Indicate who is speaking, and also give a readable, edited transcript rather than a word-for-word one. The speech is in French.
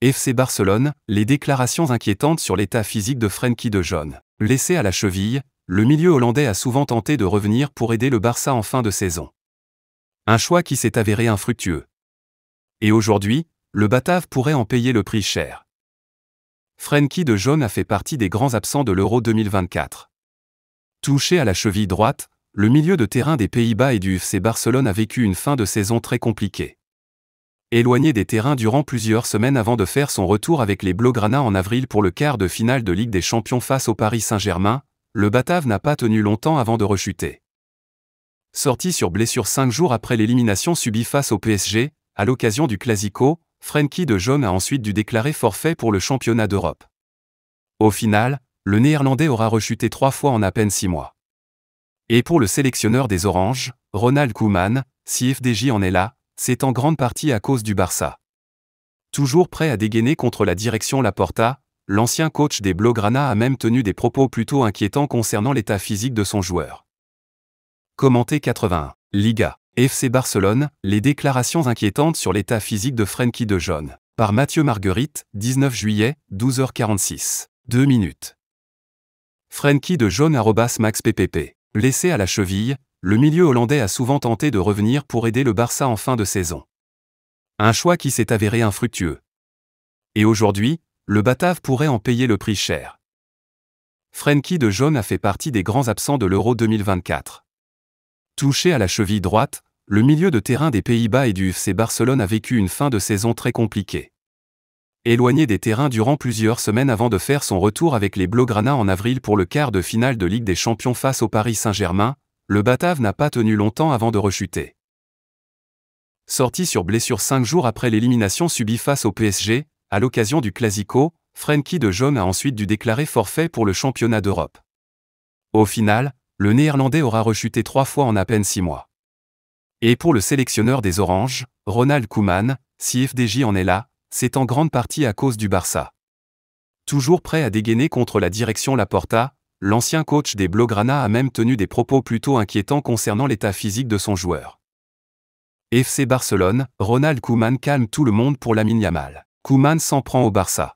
Speaker 1: FC Barcelone, les déclarations inquiétantes sur l'état physique de Frenkie de Jong. Blessé à la cheville, le milieu hollandais a souvent tenté de revenir pour aider le Barça en fin de saison. Un choix qui s'est avéré infructueux. Et aujourd'hui, le Batave pourrait en payer le prix cher. Frenkie de Jong a fait partie des grands absents de l'Euro 2024. Touché à la cheville droite, le milieu de terrain des Pays-Bas et du FC Barcelone a vécu une fin de saison très compliquée. Éloigné des terrains durant plusieurs semaines avant de faire son retour avec les Blaugrana en avril pour le quart de finale de Ligue des Champions face au Paris Saint-Germain, le Batave n'a pas tenu longtemps avant de rechuter. Sorti sur blessure 5 jours après l'élimination subie face au PSG, à l'occasion du Classico, Frenkie de Jong a ensuite dû déclarer forfait pour le championnat d'Europe. Au final, le Néerlandais aura rechuté 3 fois en à peine 6 mois. Et pour le sélectionneur des Oranges, Ronald Koeman, si FDJ en est là, c'est en grande partie à cause du Barça. Toujours prêt à dégainer contre la direction Laporta, l'ancien coach des Blaugrana a même tenu des propos plutôt inquiétants concernant l'état physique de son joueur. Commenté 81. Liga. FC Barcelone, les déclarations inquiétantes sur l'état physique de Frenkie de Jong. Par Mathieu Marguerite, 19 juillet, 12h46. 2 minutes. Frenkie de Jong @MaxPPP. Blessé à la cheville, le milieu hollandais a souvent tenté de revenir pour aider le Barça en fin de saison. Un choix qui s'est avéré infructueux. Et aujourd'hui, le Batave pourrait en payer le prix cher. Frenkie de Jong a fait partie des grands absents de l'Euro 2024. Touché à la cheville droite, le milieu de terrain des Pays-Bas et du FC Barcelone a vécu une fin de saison très compliquée. Éloigné des terrains durant plusieurs semaines avant de faire son retour avec les Blaugrana en avril pour le quart de finale de Ligue des Champions face au Paris Saint-Germain, le Batave n'a pas tenu longtemps avant de rechuter. Sorti sur blessure 5 jours après l'élimination subie face au PSG, à l'occasion du Classico, Frenkie de Jong a ensuite dû déclarer forfait pour le championnat d'Europe. Au final, le Néerlandais aura rechuté 3 fois en à peine 6 mois. Et pour le sélectionneur des Oranges, Ronald Koeman, si FDJ en est là, c'est en grande partie à cause du Barça. Toujours prêt à dégainer contre la direction Laporta, l'ancien coach des Blaugrana a même tenu des propos plutôt inquiétants concernant l'état physique de son joueur. FC Barcelone, Ronald Koeman calme tout le monde pour Lamine Yamal. Koeman s'en prend au Barça.